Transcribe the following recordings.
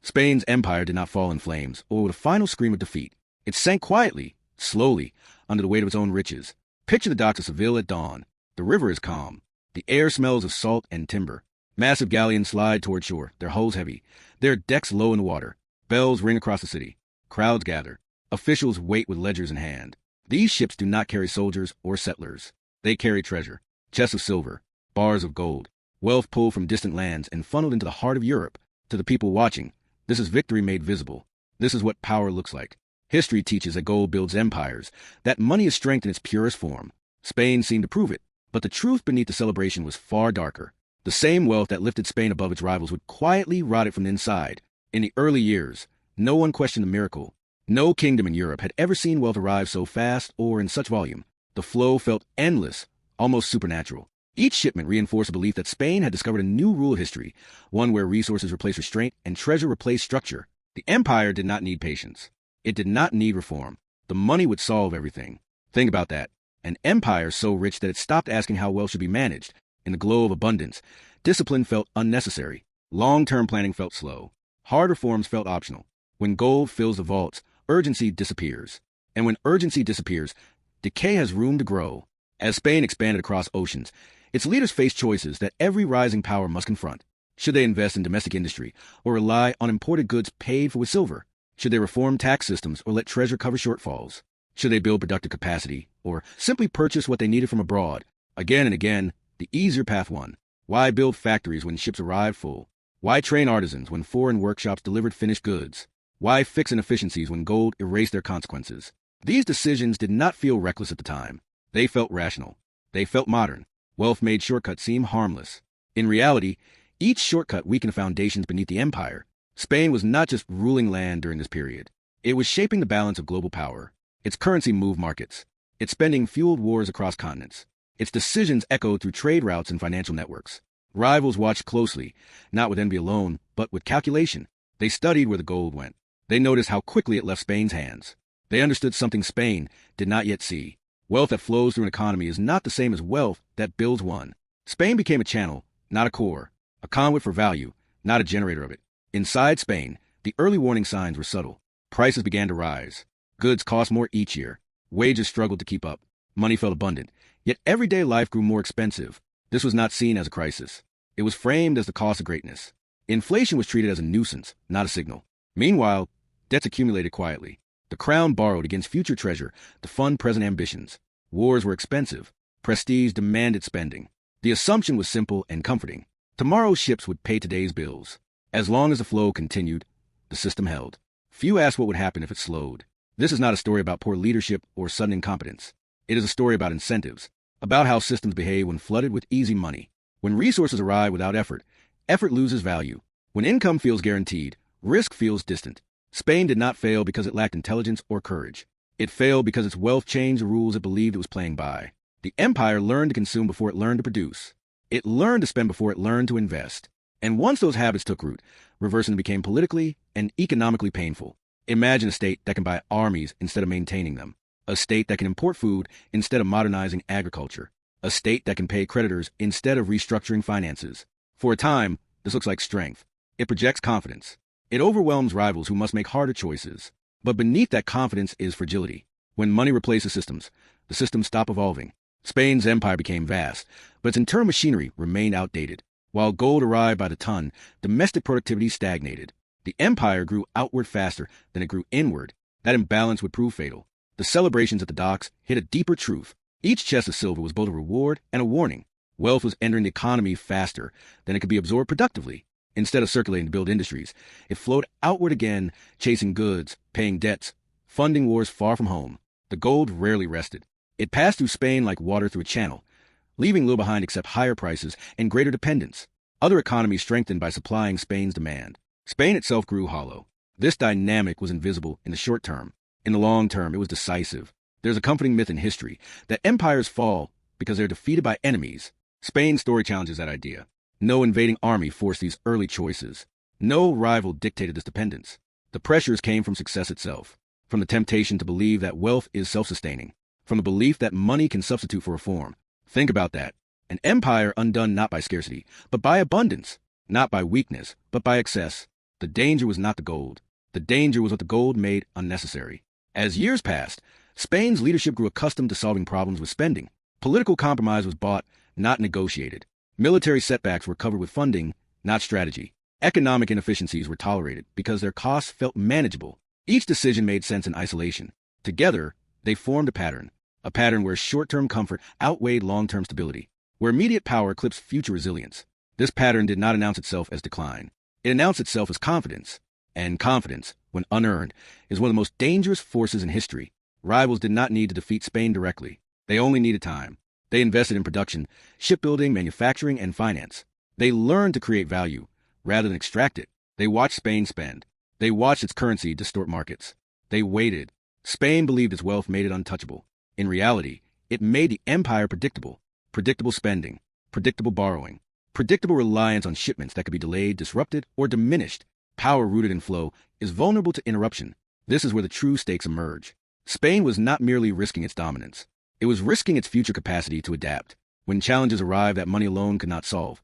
Spain's empire did not fall in flames or with a final scream of defeat. It sank quietly, slowly, under the weight of its own riches. Picture the docks of Seville at dawn. The river is calm. The air smells of salt and timber. Massive galleons slide toward shore, their hulls heavy. Their decks low in the water. Bells ring across the city. Crowds gather. Officials wait with ledgers in hand. These ships do not carry soldiers or settlers. They carry treasure, chests of silver, bars of gold, wealth pulled from distant lands and funneled into the heart of Europe. To the people watching, this is victory made visible. This is what power looks like. History teaches that gold builds empires, that money is strength in its purest form. Spain seemed to prove it, but the truth beneath the celebration was far darker. The same wealth that lifted Spain above its rivals would quietly rot it from the inside. In the early years, no one questioned the miracle. No kingdom in Europe had ever seen wealth arrive so fast or in such volume. The flow felt endless, almost supernatural. Each shipment reinforced the belief that Spain had discovered a new rule of history, one where resources replaced restraint and treasure replaced structure. The empire did not need patience. It did not need reform. The money would solve everything. Think about that. An empire so rich that it stopped asking how wealth should be managed. In the glow of abundance, discipline felt unnecessary. Long-term planning felt slow. Hard reforms felt optional. When gold fills the vaults, urgency disappears. And when urgency disappears, decay has room to grow. As Spain expanded across oceans, its leaders faced choices that every rising power must confront. Should they invest in domestic industry or rely on imported goods paid for with silver? Should they reform tax systems or let treasure cover shortfalls? Should they build productive capacity or simply purchase what they needed from abroad? Again and again, the easier path won. Why build factories when ships arrived full? Why train artisans when foreign workshops delivered finished goods? Why fix inefficiencies when gold erased their consequences? These decisions did not feel reckless at the time. They felt rational. They felt modern. Wealth made shortcuts seem harmless. In reality, each shortcut weakened the foundations beneath the empire. Spain was not just ruling land during this period. It was shaping the balance of global power. Its currency moved markets. Its spending fueled wars across continents. Its decisions echoed through trade routes and financial networks. Rivals watched closely, not with envy alone, but with calculation. They studied where the gold went. They noticed how quickly it left Spain's hands. They understood something Spain did not yet see. Wealth that flows through an economy is not the same as wealth that builds one. Spain became a channel, not a core, a conduit for value, not a generator of it. Inside Spain, the early warning signs were subtle. Prices began to rise. Goods cost more each year. Wages struggled to keep up. Money felt abundant. Yet everyday life grew more expensive. This was not seen as a crisis. It was framed as the cost of greatness. Inflation was treated as a nuisance, not a signal. Meanwhile, debts accumulated quietly. The crown borrowed against future treasure to fund present ambitions. Wars were expensive. Prestige demanded spending. The assumption was simple and comforting. Tomorrow's ships would pay today's bills. As long as the flow continued, the system held. Few asked what would happen if it slowed. This is not a story about poor leadership or sudden incompetence. It is a story about incentives, about how systems behave when flooded with easy money. When resources arrive without effort, effort loses value. When income feels guaranteed, risk feels distant. Spain did not fail because it lacked intelligence or courage. It failed because its wealth changed the rules it believed it was playing by. The empire learned to consume before it learned to produce. It learned to spend before it learned to invest. And once those habits took root, reversing them became politically and economically painful. Imagine a state that can buy armies instead of maintaining them. A state that can import food instead of modernizing agriculture. A state that can pay creditors instead of restructuring finances. For a time, this looks like strength. It projects confidence. It overwhelms rivals who must make harder choices. But beneath that confidence is fragility. When money replaces systems, the systems stop evolving. Spain's empire became vast, but its internal machinery remained outdated. While gold arrived by the ton, domestic productivity stagnated. The empire grew outward faster than it grew inward. That imbalance would prove fatal. The celebrations at the docks hit a deeper truth. Each chest of silver was both a reward and a warning. Wealth was entering the economy faster than it could be absorbed productively. Instead of circulating to build industries, it flowed outward again, chasing goods, paying debts, funding wars far from home. The gold rarely rested. It passed through Spain like water through a channel, leaving little behind except higher prices and greater dependence. Other economies strengthened by supplying Spain's demand. Spain itself grew hollow. This dynamic was invisible in the short term. In the long term, it was decisive. There's a comforting myth in history that empires fall because they're defeated by enemies. Spain's story challenges that idea. No invading army forced these early choices. No rival dictated this dependence. The pressures came from success itself, from the temptation to believe that wealth is self-sustaining, from the belief that money can substitute for reform. Think about that. An empire undone not by scarcity, but by abundance, not by weakness, but by excess. The danger was not the gold. The danger was what the gold made unnecessary. As years passed, Spain's leadership grew accustomed to solving problems with spending. Political compromise was bought, not negotiated. Military setbacks were covered with funding, not strategy. Economic inefficiencies were tolerated because their costs felt manageable. Each decision made sense in isolation. Together, they formed a pattern where short-term comfort outweighed long-term stability, where immediate power eclipsed future resilience. This pattern did not announce itself as decline. It announced itself as confidence. And confidence, when unearned, is one of the most dangerous forces in history. Rivals did not need to defeat Spain directly. They only needed time. They invested in production, shipbuilding, manufacturing, and finance. They learned to create value, rather than extract it. They watched Spain spend. They watched its currency distort markets. They waited. Spain believed its wealth made it untouchable. In reality, it made the empire predictable. Predictable spending, predictable borrowing, predictable reliance on shipments that could be delayed, disrupted, or diminished. Power rooted in flow is vulnerable to interruption. This is where the true stakes emerge. Spain was not merely risking its dominance. It was risking its future capacity to adapt. When challenges arrived that money alone could not solve,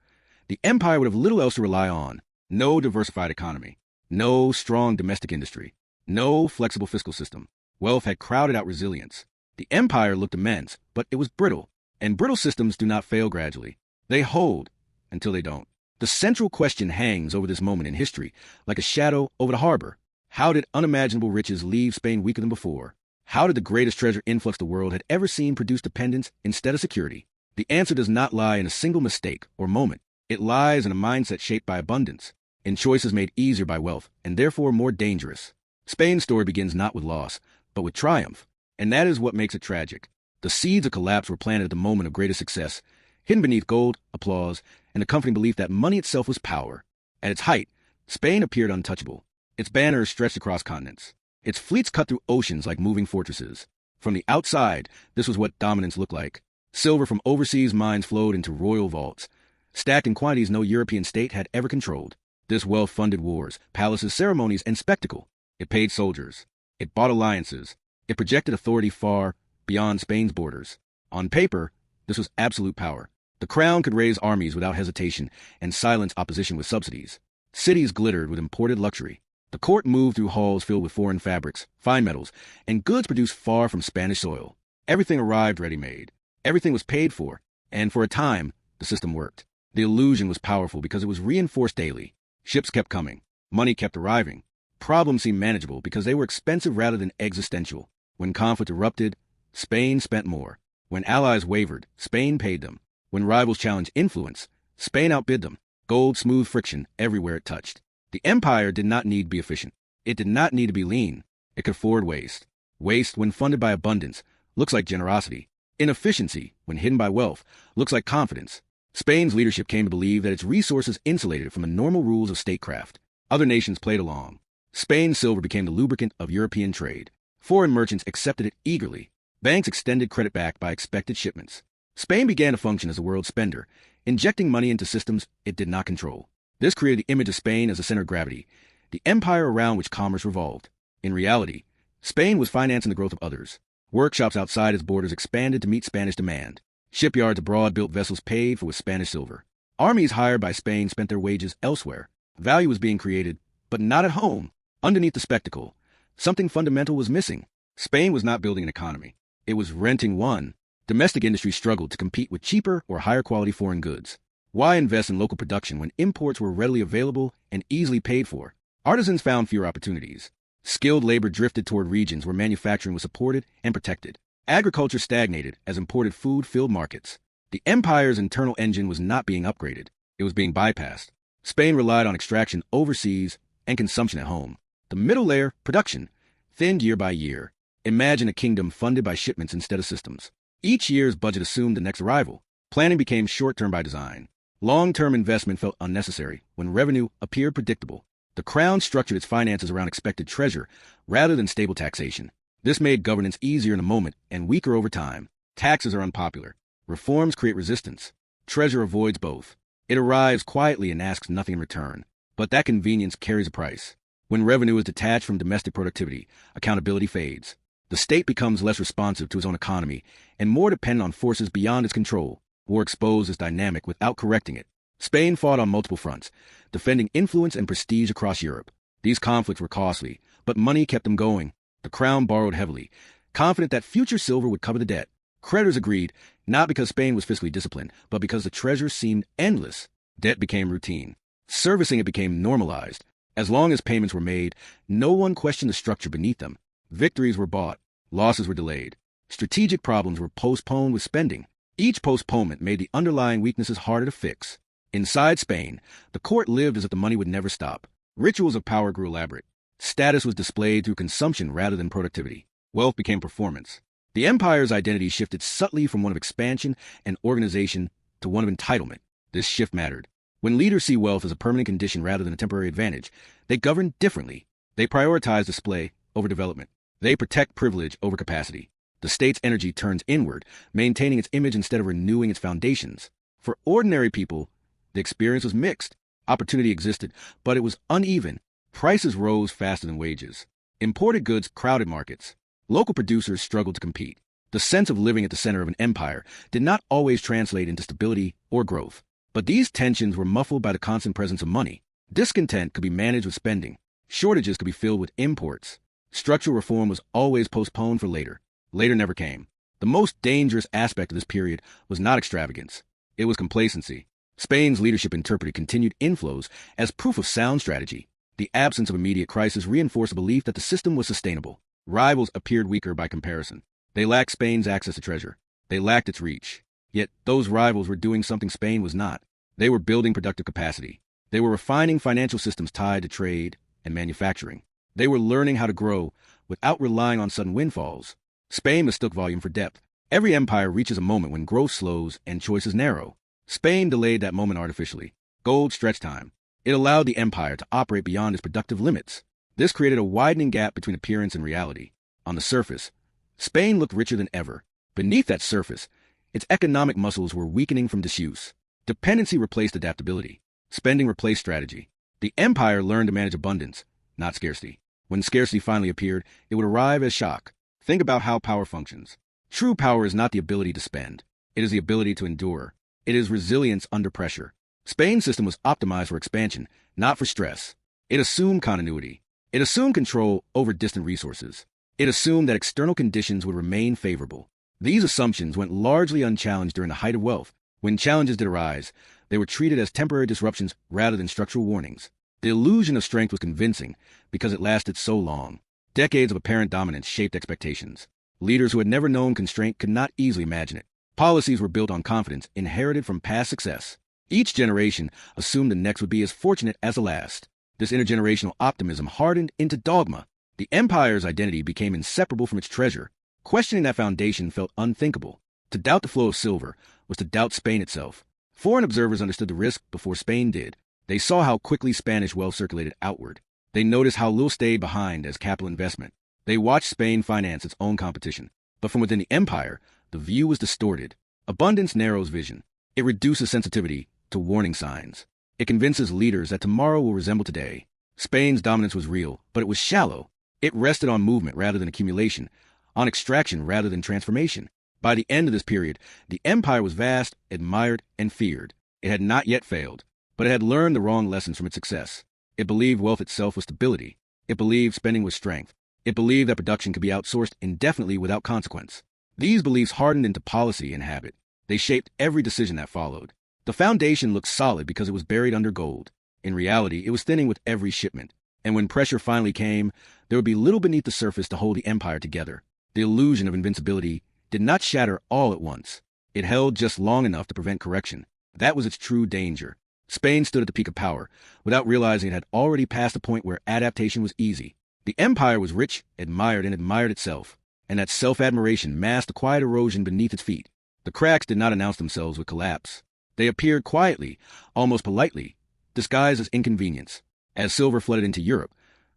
the empire would have little else to rely on. No diversified economy, no strong domestic industry, no flexible fiscal system. Wealth had crowded out resilience. The empire looked immense, but it was brittle. And brittle systems do not fail gradually. They hold until they don't. The central question hangs over this moment in history, like a shadow over the harbor. How did unimaginable riches leave Spain weaker than before? How did the greatest treasure influx the world had ever seen produce dependence instead of security? The answer does not lie in a single mistake or moment. It lies in a mindset shaped by abundance, in choices made easier by wealth, and therefore more dangerous. Spain's story begins not with loss, but with triumph. And that is what makes it tragic. The seeds of collapse were planted at the moment of greatest success, hidden beneath gold, applause, and the comforting belief that money itself was power. At its height, Spain appeared untouchable. Its banners stretched across continents. Its fleets cut through oceans like moving fortresses. From the outside, this was what dominance looked like. Silver from overseas mines flowed into royal vaults, stacked in quantities no European state had ever controlled. This wealth funded wars, palaces, ceremonies, and spectacle. It paid soldiers. It bought alliances. It projected authority far beyond Spain's borders. On paper, this was absolute power. The crown could raise armies without hesitation and silence opposition with subsidies. Cities glittered with imported luxury. The court moved through halls filled with foreign fabrics, fine metals, and goods produced far from Spanish soil. Everything arrived ready-made. Everything was paid for, and for a time, the system worked. The illusion was powerful because it was reinforced daily. Ships kept coming. Money kept arriving. Problems seemed manageable because they were expensive rather than existential. When conflict erupted, Spain spent more. When allies wavered, Spain paid them. When rivals challenged influence, Spain outbid them. Gold smoothed friction everywhere it touched. The empire did not need to be efficient. It did not need to be lean. It could afford waste. Waste, when funded by abundance, looks like generosity. Inefficiency, when hidden by wealth, looks like confidence. Spain's leadership came to believe that its resources insulated it from the normal rules of statecraft. Other nations played along. Spain's silver became the lubricant of European trade. Foreign merchants accepted it eagerly. Banks extended credit backed by expected shipments. Spain began to function as a world spender, injecting money into systems it did not control. This created the image of Spain as a center of gravity, the empire around which commerce revolved. In reality, Spain was financing the growth of others. Workshops outside its borders expanded to meet Spanish demand. Shipyards abroad built vessels paid for with Spanish silver. Armies hired by Spain spent their wages elsewhere. Value was being created, but not at home. Underneath the spectacle, something fundamental was missing. Spain was not building an economy. It was renting one. Domestic industry struggled to compete with cheaper or higher quality foreign goods. Why invest in local production when imports were readily available and easily paid for? Artisans found fewer opportunities. Skilled labor drifted toward regions where manufacturing was supported and protected. Agriculture stagnated as imported food filled markets. The empire's internal engine was not being upgraded. It was being bypassed. Spain relied on extraction overseas and consumption at home. The middle layer, production, thinned year by year. Imagine a kingdom funded by shipments instead of systems. Each year's budget assumed the next arrival. Planning became short-term by design. Long-term investment felt unnecessary when revenue appeared predictable. The crown structured its finances around expected treasure rather than stable taxation. This made governance easier in the moment and weaker over time. Taxes are unpopular. Reforms create resistance. Treasure avoids both. It arrives quietly and asks nothing in return. But that convenience carries a price. When revenue is detached from domestic productivity, accountability fades. The state becomes less responsive to its own economy and more dependent on forces beyond its control. War exposed this dynamic without correcting it. Spain fought on multiple fronts, defending influence and prestige across Europe. These conflicts were costly, but money kept them going. The crown borrowed heavily, confident that future silver would cover the debt. Creditors agreed, not because Spain was fiscally disciplined, but because the treasure seemed endless. Debt became routine. Servicing it became normalized. As long as payments were made, no one questioned the structure beneath them. Victories were bought. Losses were delayed. Strategic problems were postponed with spending. Each postponement made the underlying weaknesses harder to fix. Inside Spain, the court lived as if the money would never stop. Rituals of power grew elaborate. Status was displayed through consumption rather than productivity. Wealth became performance. The empire's identity shifted subtly from one of expansion and organization to one of entitlement. This shift mattered. When leaders see wealth as a permanent condition rather than a temporary advantage, they govern differently. They prioritize display over development. They protect privilege over capacity. The state's energy turns inward, maintaining its image instead of renewing its foundations. For ordinary people, the experience was mixed. Opportunity existed, but it was uneven. Prices rose faster than wages. Imported goods crowded markets. Local producers struggled to compete. The sense of living at the center of an empire did not always translate into stability or growth. But these tensions were muffled by the constant presence of money. Discontent could be managed with spending. Shortages could be filled with imports. Structural reform was always postponed for later. Later never came. The most dangerous aspect of this period was not extravagance. It was complacency. Spain's leadership interpreted continued inflows as proof of sound strategy. The absence of immediate crisis reinforced a belief that the system was sustainable. Rivals appeared weaker by comparison. They lacked Spain's access to treasure. They lacked its reach. Yet those rivals were doing something Spain was not. They were building productive capacity. They were refining financial systems tied to trade and manufacturing. They were learning how to grow without relying on sudden windfalls. Spain mistook volume for depth. Every empire reaches a moment when growth slows and choices narrow. Spain delayed that moment artificially. Gold stretched time. It allowed the empire to operate beyond its productive limits. This created a widening gap between appearance and reality. On the surface, Spain looked richer than ever. Beneath that surface, its economic muscles were weakening from disuse. Dependency replaced adaptability. Spending replaced strategy. The empire learned to manage abundance, not scarcity. When scarcity finally appeared, it would arrive as shock. Think about how power functions. True power is not the ability to spend. It is the ability to endure. It is resilience under pressure. Spain's system was optimized for expansion, not for stress. It assumed continuity. It assumed control over distant resources. It assumed that external conditions would remain favorable. These assumptions went largely unchallenged during the height of wealth. When challenges did arise, they were treated as temporary disruptions rather than structural warnings. The illusion of strength was convincing because it lasted so long. Decades of apparent dominance shaped expectations. Leaders who had never known constraint could not easily imagine it. Policies were built on confidence inherited from past success. Each generation assumed the next would be as fortunate as the last. This intergenerational optimism hardened into dogma. The empire's identity became inseparable from its treasure. Questioning that foundation felt unthinkable. To doubt the flow of silver was to doubt Spain itself. Foreign observers understood the risk before Spain did. They saw how quickly Spanish wealth circulated outward. They noticed how little stayed behind as capital investment. They watched Spain finance its own competition. But from within the empire, the view was distorted. Abundance narrows vision. It reduces sensitivity to warning signs. It convinces leaders that tomorrow will resemble today. Spain's dominance was real, but it was shallow. It rested on movement rather than accumulation, on extraction rather than transformation. By the end of this period, the empire was vast, admired, and feared. It had not yet failed, but it had learned the wrong lessons from its success. It believed wealth itself was stability. It believed spending was strength. It believed that production could be outsourced indefinitely without consequence. These beliefs hardened into policy and habit. They shaped every decision that followed. The foundation looked solid because it was buried under gold. In reality, it was thinning with every shipment. And when pressure finally came, there would be little beneath the surface to hold the empire together. The illusion of invincibility did not shatter all at once. It held just long enough to prevent correction. That was its true danger. Spain stood at the peak of power, without realizing it had already passed a point where adaptation was easy. The empire was rich, admired, and admired itself. And that self-admiration masked the quiet erosion beneath its feet. The cracks did not announce themselves with collapse. They appeared quietly, almost politely, disguised as inconvenience. As silver flooded into Europe,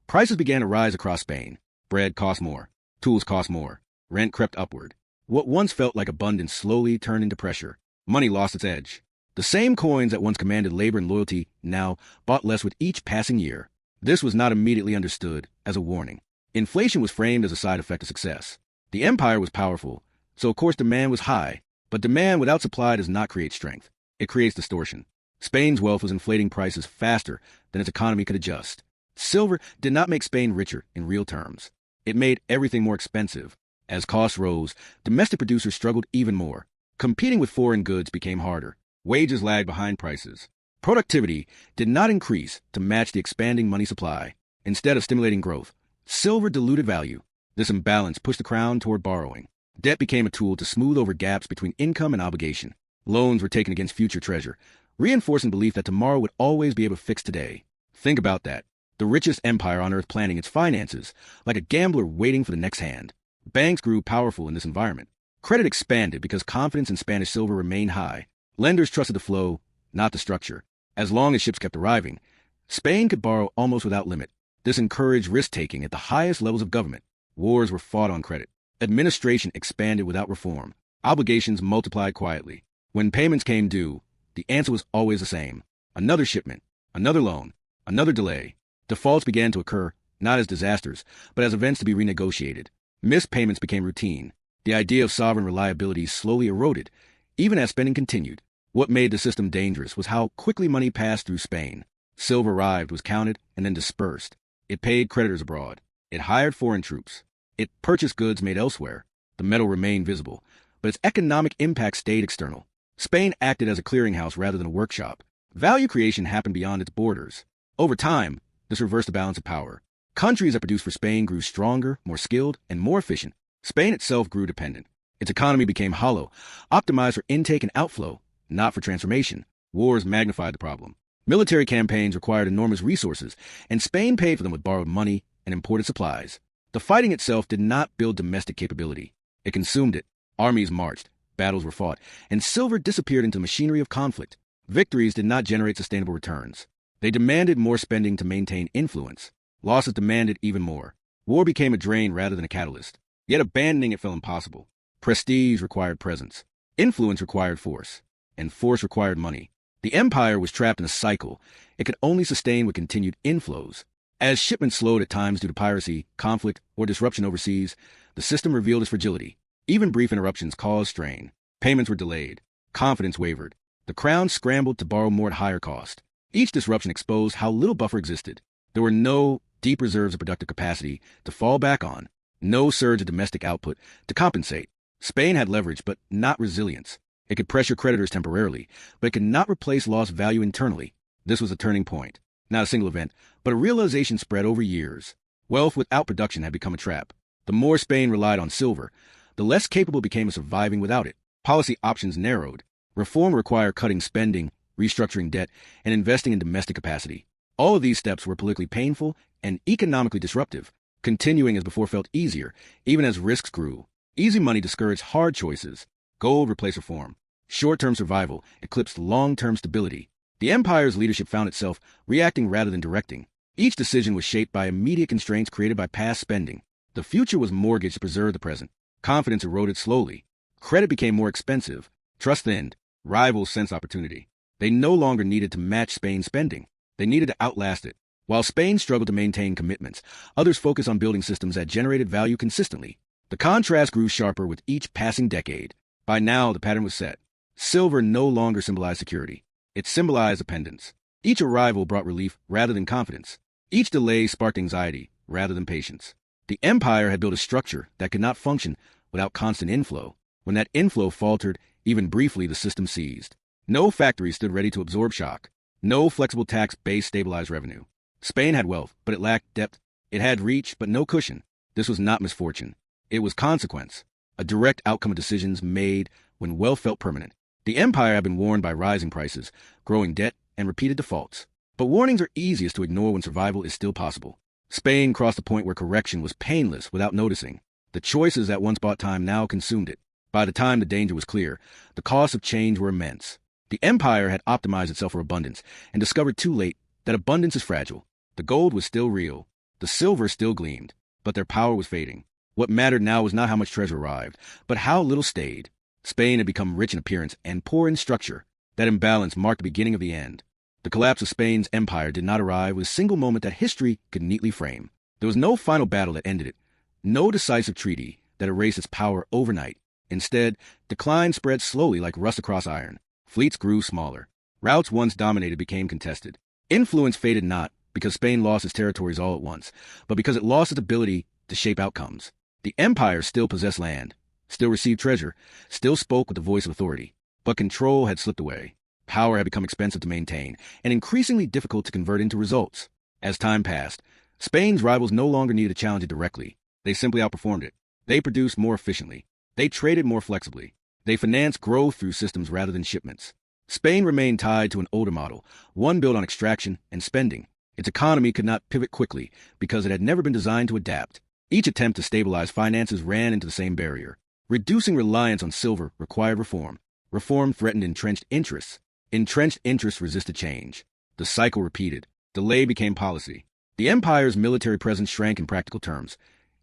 prices began to rise across Spain. Bread cost more. Tools cost more. Rent crept upward. What once felt like abundance slowly turned into pressure. Money lost its edge. The same coins that once commanded labor and loyalty now bought less with each passing year. This was not immediately understood as a warning. Inflation was framed as a side effect of success. The empire was powerful, so of course demand was high. But demand without supply does not create strength. It creates distortion. Spain's wealth was inflating prices faster than its economy could adjust. Silver did not make Spain richer in real terms. It made everything more expensive. As costs rose, domestic producers struggled even more. Competing with foreign goods became harder. Wages lagged behind prices. Productivity did not increase to match the expanding money supply. Instead of stimulating growth, silver diluted value. This imbalance pushed the crown toward borrowing. Debt became a tool to smooth over gaps between income and obligation. Loans were taken against future treasure, reinforcing the belief that tomorrow would always be able to fix today. Think about that. The richest empire on earth planning its finances, like a gambler waiting for the next hand. Banks grew powerful in this environment. Credit expanded because confidence in Spanish silver remained high. Lenders trusted the flow, not the structure. As long as ships kept arriving, Spain could borrow almost without limit. This encouraged risk-taking at the highest levels of government. Wars were fought on credit. Administration expanded without reform. Obligations multiplied quietly. When payments came due, the answer was always the same. Another shipment, another loan, another delay. Defaults began to occur, not as disasters, but as events to be renegotiated. Missed payments became routine. The idea of sovereign reliability slowly eroded, even as spending continued. What made the system dangerous was how quickly money passed through Spain. Silver arrived, was counted, and then dispersed. It paid creditors abroad. It hired foreign troops. It purchased goods made elsewhere. The metal remained visible, but its economic impact stayed external. Spain acted as a clearinghouse rather than a workshop. Value creation happened beyond its borders. Over time, this reversed the balance of power. Countries that produced for Spain grew stronger, more skilled, and more efficient. Spain itself grew dependent. Its economy became hollow, optimized for intake and outflow, not for transformation. Wars magnified the problem. Military campaigns required enormous resources, and Spain paid for them with borrowed money and imported supplies. The fighting itself did not build domestic capability. It consumed it. Armies marched, battles were fought, and silver disappeared into machinery of conflict. Victories did not generate sustainable returns. They demanded more spending to maintain influence. Losses demanded even more. War became a drain rather than a catalyst. Yet abandoning it felt impossible. Prestige required presence. Influence required force. And force required money. The empire was trapped in a cycle it could only sustain with continued inflows. As shipments slowed at times due to piracy, conflict, or disruption overseas, the system revealed its fragility. Even brief interruptions caused strain. Payments were delayed. Confidence wavered. The crown scrambled to borrow more at higher cost. Each disruption exposed how little buffer existed. There were no deep reserves of productive capacity to fall back on, no surge of domestic output to compensate. Spain had leverage, but not resilience. It could pressure creditors temporarily, but it could not replace lost value internally. This was a turning point. Not a single event, but a realization spread over years. Wealth without production had become a trap. The more Spain relied on silver, the less capable it became of surviving without it. Policy options narrowed. Reform required cutting spending, restructuring debt, and investing in domestic capacity. All of these steps were politically painful and economically disruptive. Continuing as before felt easier, even as risks grew. Easy money discouraged hard choices. Gold replaced reform. Short-term survival eclipsed long-term stability. The empire's leadership found itself reacting rather than directing. Each decision was shaped by immediate constraints created by past spending. The future was mortgaged to preserve the present. Confidence eroded slowly. Credit became more expensive. Trust thinned. Rivals sensed opportunity. They no longer needed to match Spain's spending. They needed to outlast it. While Spain struggled to maintain commitments, others focused on building systems that generated value consistently. The contrast grew sharper with each passing decade. By now, the pattern was set. Silver no longer symbolized security. It symbolized dependence. Each arrival brought relief rather than confidence. Each delay sparked anxiety rather than patience. The empire had built a structure that could not function without constant inflow. When that inflow faltered, even briefly, the system seized. No factory stood ready to absorb shock. No flexible tax base stabilized revenue. Spain had wealth, but it lacked depth. It had reach, but no cushion. This was not misfortune. It was consequence, a direct outcome of decisions made when wealth felt permanent. The empire had been warned by rising prices, growing debt, and repeated defaults. But warnings are easiest to ignore when survival is still possible. Spain crossed the point where correction was painless without noticing. The choices that once bought time now consumed it. By the time the danger was clear, the costs of change were immense. The empire had optimized itself for abundance and discovered too late that abundance is fragile. The gold was still real. The silver still gleamed, but their power was fading. What mattered now was not how much treasure arrived, but how little stayed. Spain had become rich in appearance and poor in structure. That imbalance marked the beginning of the end. The collapse of Spain's empire did not arrive with a single moment that history could neatly frame. There was no final battle that ended it, no decisive treaty that erased its power overnight. Instead, decline spread slowly like rust across iron. Fleets grew smaller. Routes once dominated became contested. Influence faded not, because Spain lost its territories all at once, but because it lost its ability to shape outcomes. The empire still possessed land, still received treasure, still spoke with the voice of authority, but control had slipped away. Power had become expensive to maintain and increasingly difficult to convert into results. As time passed, Spain's rivals no longer needed to challenge it directly. They simply outperformed it. They produced more efficiently. They traded more flexibly. They financed growth through systems rather than shipments. Spain remained tied to an older model, one built on extraction and spending. Its economy could not pivot quickly because it had never been designed to adapt. Each attempt to stabilize finances ran into the same barrier. Reducing reliance on silver required reform. Reform threatened entrenched interests. Entrenched interests resisted change. The cycle repeated. Delay became policy. The empire's military presence shrank in practical terms,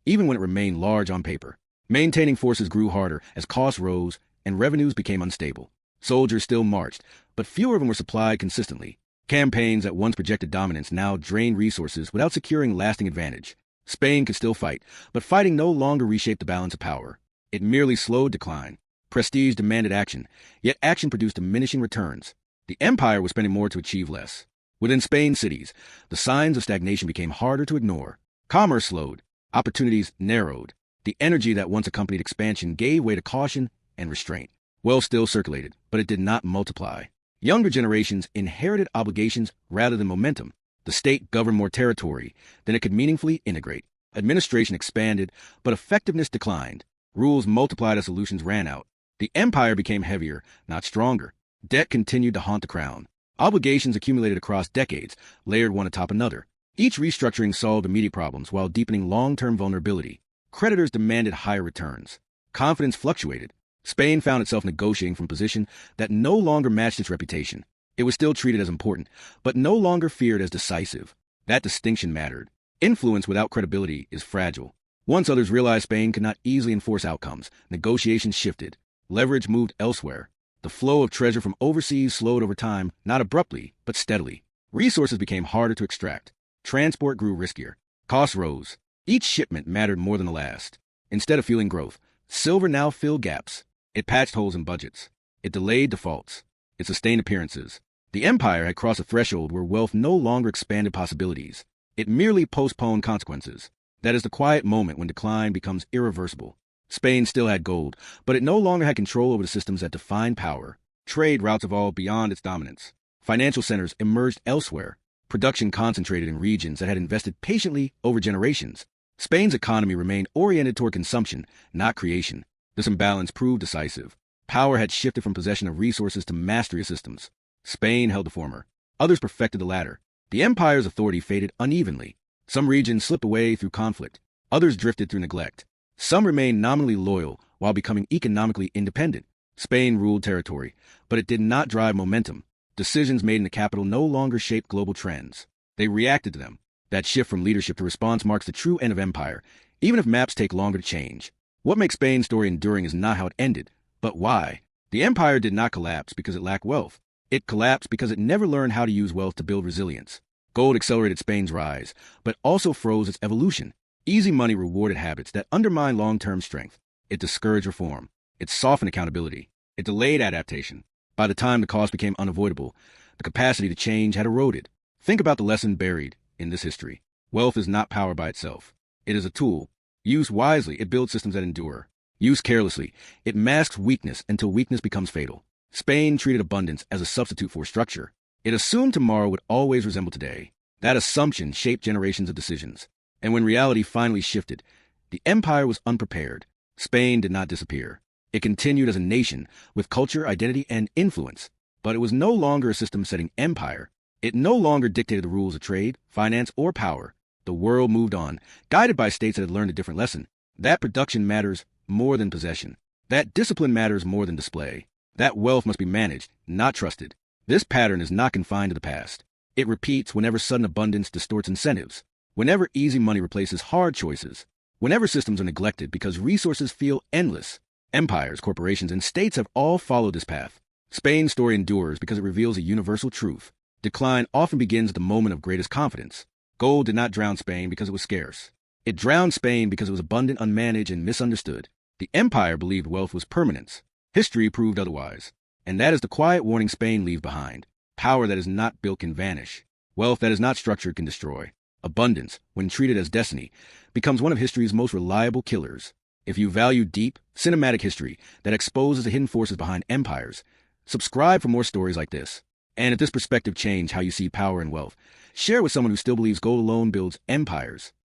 even when it remained large on paper. Maintaining forces grew harder as costs rose and revenues became unstable. Soldiers still marched, but fewer of them were supplied consistently. Campaigns that once projected dominance now drained resources without securing lasting advantage. Spain could still fight, but fighting no longer reshaped the balance of power. It merely slowed decline. Prestige demanded action, yet action produced diminishing returns. The empire was spending more to achieve less. Within Spain's cities, the signs of stagnation became harder to ignore. Commerce slowed. Opportunities narrowed. The energy that once accompanied expansion gave way to caution and restraint. Wealth still circulated, but it did not multiply. Younger generations inherited obligations rather than momentum. The state governed more territory than it could meaningfully integrate. Administration expanded, but effectiveness declined. Rules multiplied as solutions ran out. The empire became heavier, not stronger. Debt continued to haunt the crown. Obligations accumulated across decades, layered one atop another. Each restructuring solved immediate problems while deepening long-term vulnerability. Creditors demanded higher returns. Confidence fluctuated. Spain found itself negotiating from a position that no longer matched its reputation. It was still treated as important, but no longer feared as decisive. That distinction mattered. Influence without credibility is fragile. Once others realized Spain could not easily enforce outcomes, negotiations shifted. Leverage moved elsewhere. The flow of treasure from overseas slowed over time, not abruptly, but steadily. Resources became harder to extract. Transport grew riskier. Costs rose. Each shipment mattered more than the last. Instead of fueling growth, silver now filled gaps. It patched holes in budgets. It delayed defaults. It sustained appearances. The empire had crossed a threshold where wealth no longer expanded possibilities. It merely postponed consequences. That is the quiet moment when decline becomes irreversible. Spain still had gold, but it no longer had control over the systems that defined power. Trade routes evolved beyond its dominance. Financial centers emerged elsewhere. Production concentrated in regions that had invested patiently over generations. Spain's economy remained oriented toward consumption, not creation. This imbalance proved decisive. Power had shifted from possession of resources to mastery of systems. Spain held the former. Others perfected the latter. The empire's authority faded unevenly. Some regions slipped away through conflict. Others drifted through neglect. Some remained nominally loyal while becoming economically independent. Spain ruled territory, but it did not drive momentum. Decisions made in the capital no longer shaped global trends. They reacted to them. That shift from leadership to response marks the true end of empire, even if maps take longer to change. What makes Spain's story enduring is not how it ended, but why. The empire did not collapse because it lacked wealth. It collapsed because it never learned how to use wealth to build resilience. Gold accelerated Spain's rise, but also froze its evolution. Easy money rewarded habits that undermined long-term strength. It discouraged reform. It softened accountability. It delayed adaptation. By the time the cost became unavoidable, the capacity to change had eroded. Think about the lesson buried in this history. Wealth is not power by itself. It is a tool. Used wisely, it builds systems that endure. Used carelessly, it masks weakness until weakness becomes fatal. Spain treated abundance as a substitute for structure. It assumed tomorrow would always resemble today. That assumption shaped generations of decisions. And when reality finally shifted, the empire was unprepared. Spain did not disappear. It continued as a nation with culture, identity, and influence. But it was no longer a system-setting empire. It no longer dictated the rules of trade, finance, or power. The world moved on, guided by states that had learned a different lesson. That production matters more than possession. That discipline matters more than display. That wealth must be managed, not trusted. This pattern is not confined to the past. It repeats whenever sudden abundance distorts incentives, whenever easy money replaces hard choices, whenever systems are neglected because resources feel endless. Empires, corporations, and states have all followed this path. Spain's story endures because it reveals a universal truth. Decline often begins at the moment of greatest confidence. Gold did not drown Spain because it was scarce. It drowned Spain because it was abundant, unmanaged, and misunderstood. The empire believed wealth was permanence. History proved otherwise. And that is the quiet warning Spain leaves behind. Power that is not built can vanish. Wealth that is not structured can destroy. Abundance, when treated as destiny, becomes one of history's most reliable killers. If you value deep, cinematic history that exposes the hidden forces behind empires, subscribe for more stories like this. And if this perspective changed how you see power and wealth, share with someone who still believes gold alone builds empires.